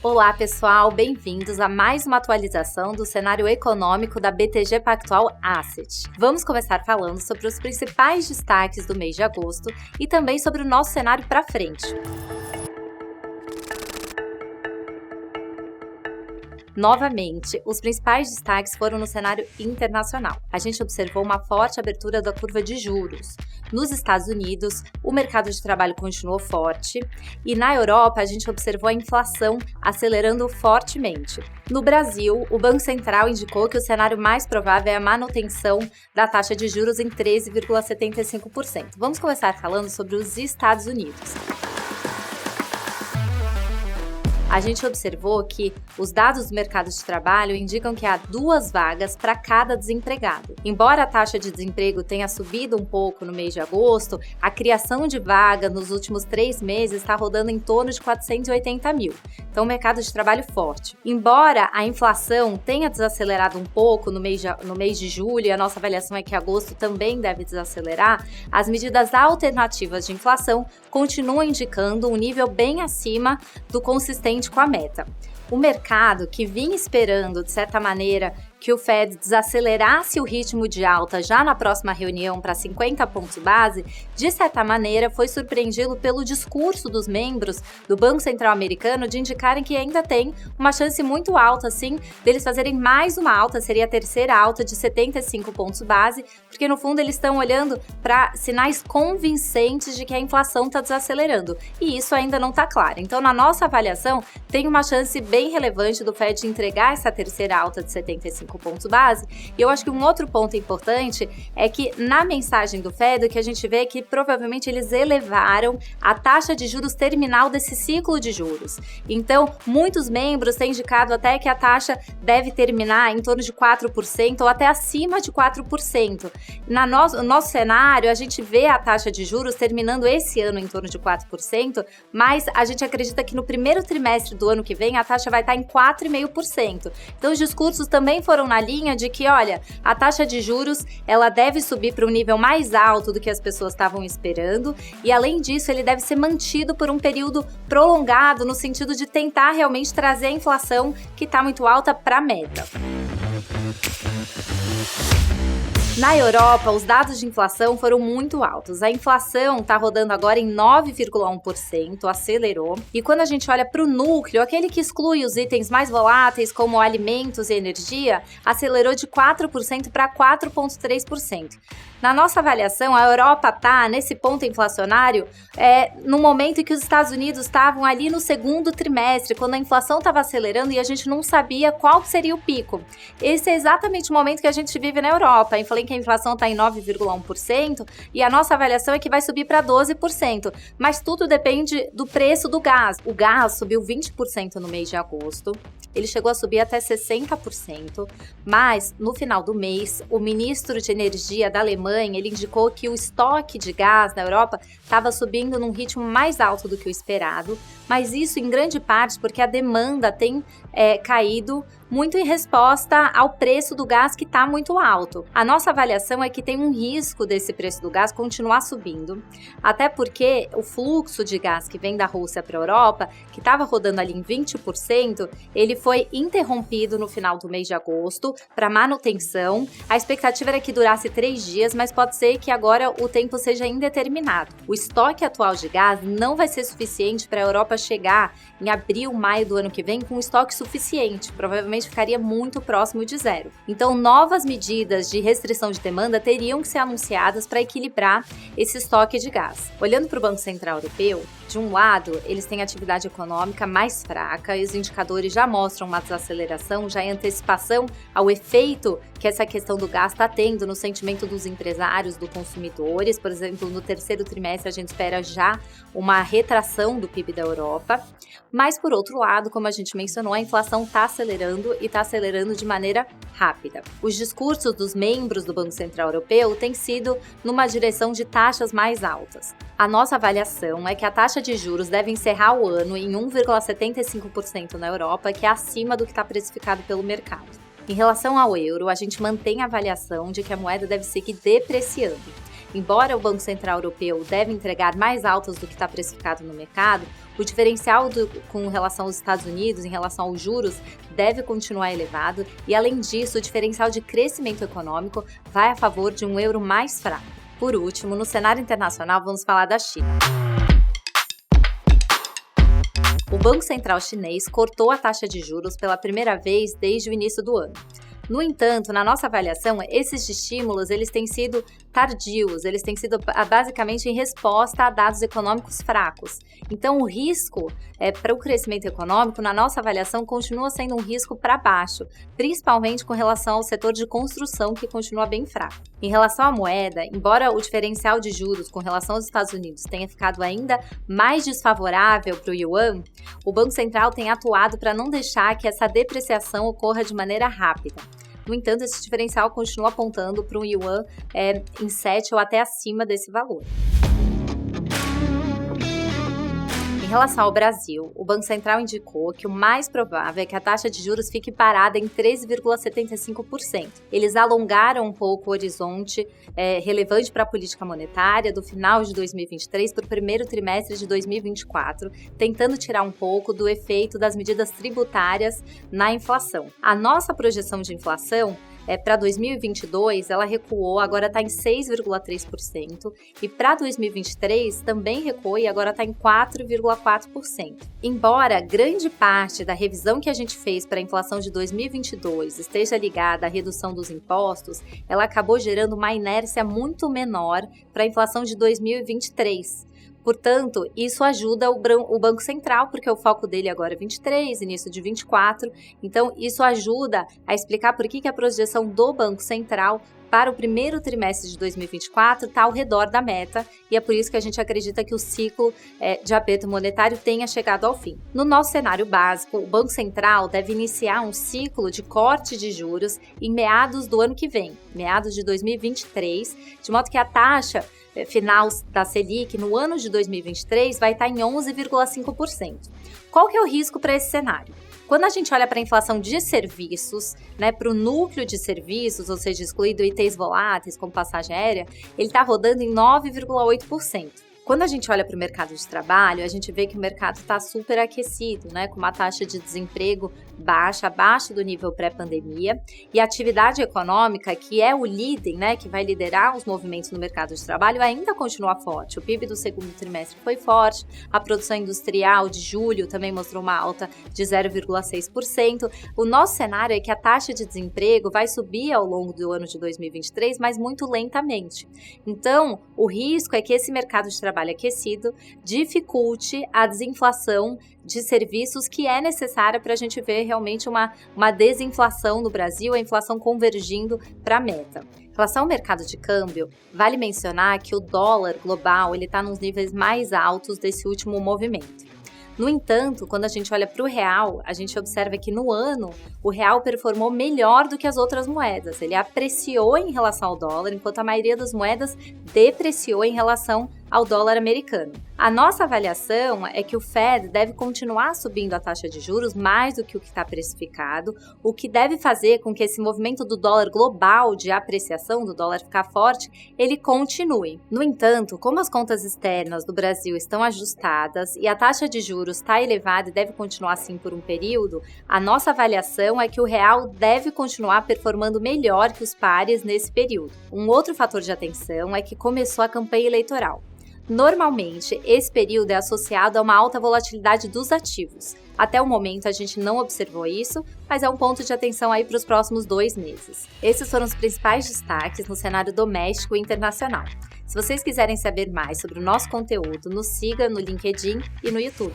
Olá pessoal, bem-vindos a mais uma atualização do cenário econômico da BTG Pactual Asset. Vamos começar falando sobre os principais destaques do mês de agosto e também sobre o nosso cenário para frente. Novamente, os principais destaques foram no cenário internacional. A gente observou uma forte abertura da curva de juros. Nos Estados Unidos, o mercado de trabalho continuou forte e na Europa a gente observou a inflação acelerando fortemente. No Brasil, o Banco Central indicou que o cenário mais provável é a manutenção da taxa de juros em 13,75%. Vamos começar falando sobre os Estados Unidos. A gente observou que os dados do mercado de trabalho indicam que há 2 vagas para cada desempregado. Embora a taxa de desemprego tenha subido um pouco no mês de agosto, a criação de vaga nos últimos 3 meses está rodando em torno de 480 mil. Então, o mercado de trabalho forte. Embora a inflação tenha desacelerado um pouco no mês de julho, e a nossa avaliação é que agosto também deve desacelerar, as medidas alternativas de inflação continuam indicando um nível bem acima do consistente com a meta. O mercado, que vinha esperando, de certa maneira, que o Fed desacelerasse o ritmo de alta já na próxima reunião para 50 pontos base, de certa maneira foi surpreendido pelo discurso dos membros do Banco Central americano de indicarem que ainda tem uma chance muito alta, sim, deles fazerem mais uma alta, seria a terceira alta de 75 pontos base, porque no fundo eles estão olhando para sinais convincentes de que a inflação está desacelerando, e isso ainda não está claro. Então, na nossa avaliação, tem uma chance bem relevante do Fed entregar essa terceira alta de 75 pontos base, e eu acho que um outro ponto importante é que na mensagem do Fed o que a gente vê é que provavelmente eles elevaram a taxa de juros terminal desse ciclo de juros. Então, muitos membros têm indicado até que a taxa deve terminar em torno de 4% ou até acima de 4%. No nosso cenário, a gente vê a taxa de juros terminando esse ano em torno de 4%, mas a gente acredita que no primeiro trimestre do ano que vem a taxa vai estar em 4,5%. Então, os discursos também foram na linha de que, olha, a taxa de juros ela deve subir para um nível mais alto do que as pessoas estavam esperando e, além disso, ele deve ser mantido por um período prolongado no sentido de tentar realmente trazer a inflação que está muito alta para a meta. Na Europa, os dados de inflação foram muito altos. A inflação está rodando agora em 9,1%, acelerou. E quando a gente olha para o núcleo, aquele que exclui os itens mais voláteis, como alimentos e energia, acelerou de 4% para 4,3%. Na nossa avaliação, a Europa está nesse ponto inflacionário no momento em que os Estados Unidos estavam ali no segundo trimestre, quando a inflação estava acelerando e a gente não sabia qual seria o pico. Esse é exatamente o momento que a gente vive na Europa. Eu falei que a inflação está em 9,1% e a nossa avaliação é que vai subir para 12%, mas tudo depende do preço do gás. O gás subiu 20% no mês de agosto, ele chegou a subir até 60%, mas no final do mês, o ministro de Energia da Alemanha, ele indicou que o estoque de gás na Europa estava subindo num ritmo mais alto do que o esperado, mas isso em grande parte porque a demanda tem caído muito em resposta ao preço do gás que está muito alto. A nossa avaliação é que tem um risco desse preço do gás continuar subindo, até porque o fluxo de gás que vem da Rússia para a Europa, que estava rodando ali em 20%, ele foi interrompido no final do mês de agosto para manutenção. A expectativa era que durasse 3 dias, mas pode ser que agora o tempo seja indeterminado. O estoque atual de gás não vai ser suficiente para a Europa chegar em abril, maio do ano que vem com um estoque suficiente, provavelmente ficaria muito próximo de zero. Então, novas medidas de restrição de demanda teriam que ser anunciadas para equilibrar esse estoque de gás. Olhando para o Banco Central Europeu, de um lado, eles têm atividade econômica mais fraca e os indicadores já mostram uma desaceleração, já em antecipação ao efeito que essa questão do gás está tendo no sentimento dos empresários, dos consumidores. Por exemplo, no terceiro trimestre a gente espera já uma retração do PIB da Europa. Mas, por outro lado, como a gente mencionou, a inflação está acelerando e está acelerando de maneira rápida. Os discursos dos membros do Banco Central Europeu têm sido numa direção de taxas mais altas. A nossa avaliação é que a taxa de juros deve encerrar o ano em 1,75% na Europa, que é acima do que está precificado pelo mercado. Em relação ao euro, a gente mantém a avaliação de que a moeda deve seguir depreciando. Embora o Banco Central Europeu deve entregar mais altas do que está precificado no mercado, O diferencial com relação aos Estados Unidos, em relação aos juros, deve continuar elevado e, além disso, o diferencial de crescimento econômico vai a favor de um euro mais fraco. Por último, no cenário internacional, vamos falar da China. O Banco Central chinês cortou a taxa de juros pela primeira vez desde o início do ano. No entanto, na nossa avaliação, esses estímulos eles têm sido tardios, eles têm sido basicamente em resposta a dados econômicos fracos. Então, o risco para o crescimento econômico, na nossa avaliação, continua sendo um risco para baixo, principalmente com relação ao setor de construção, que continua bem fraco. Em relação à moeda, embora o diferencial de juros com relação aos Estados Unidos tenha ficado ainda mais desfavorável para o yuan, o Banco Central tem atuado para não deixar que essa depreciação ocorra de maneira rápida. No entanto, esse diferencial continua apontando para um yuan em 7 ou até acima desse valor. Em relação ao Brasil, o Banco Central indicou que o mais provável é que a taxa de juros fique parada em 13,75%. Eles alongaram um pouco o horizonte relevante para a política monetária do final de 2023 para o primeiro trimestre de 2024, tentando tirar um pouco do efeito das medidas tributárias na inflação. A nossa projeção de inflação para 2022, ela recuou, agora está em 6,3%, e para 2023 também recuou e agora está em 4,4%. Embora grande parte da revisão que a gente fez para a inflação de 2022 esteja ligada à redução dos impostos, ela acabou gerando uma inércia muito menor para a inflação de 2023. Portanto, isso ajuda o Banco Central, porque o foco dele agora é 23, início de 24. Então, isso ajuda a explicar por que a projeção do Banco Central para o primeiro trimestre de 2024 está ao redor da meta, e é por isso que a gente acredita que o ciclo de aperto monetário tenha chegado ao fim. No nosso cenário básico, o Banco Central deve iniciar um ciclo de corte de juros em meados do ano que vem, meados de 2023, de modo que a taxa final da Selic no ano de 2023 vai estar em 11,5%. Qual que é o risco para esse cenário? Quando a gente olha para a inflação de serviços, para o núcleo de serviços, ou seja, excluído itens voláteis como passagem aérea, ele está rodando em 9,8%. Quando a gente olha para o mercado de trabalho, a gente vê que o mercado está super aquecido, com uma taxa de desemprego baixa, abaixo do nível pré-pandemia, e a atividade econômica, que é o leading, que vai liderar os movimentos no mercado de trabalho, ainda continua forte. O PIB do segundo trimestre foi forte, a produção industrial de julho também mostrou uma alta de 0,6%. O nosso cenário é que a taxa de desemprego vai subir ao longo do ano de 2023, mas muito lentamente. Então, o risco é que esse mercado de trabalho aquecido dificulte a desinflação de serviços que é necessária para a gente ver realmente uma desinflação no Brasil, a inflação convergindo para a meta. Em relação ao mercado de câmbio, vale mencionar que o dólar global está nos níveis mais altos desse último movimento. No entanto, quando a gente olha para o real, a gente observa que no ano o real performou melhor do que as outras moedas. Ele apreciou em relação ao dólar, enquanto a maioria das moedas depreciou em relação ao dólar americano. A nossa avaliação é que o Fed deve continuar subindo a taxa de juros mais do que o que está precificado, o que deve fazer com que esse movimento do dólar global de apreciação, do dólar ficar forte, ele continue. No entanto, como as contas externas do Brasil estão ajustadas e a taxa de juros está elevada e deve continuar assim por um período, a nossa avaliação é que o real deve continuar performando melhor que os pares nesse período. Um outro fator de atenção é que começou a campanha eleitoral. Normalmente, esse período é associado a uma alta volatilidade dos ativos. Até o momento, a gente não observou isso, mas é um ponto de atenção aí para os próximos 2 meses. Esses foram os principais destaques no cenário doméstico e internacional. Se vocês quiserem saber mais sobre o nosso conteúdo, nos siga no LinkedIn e no YouTube.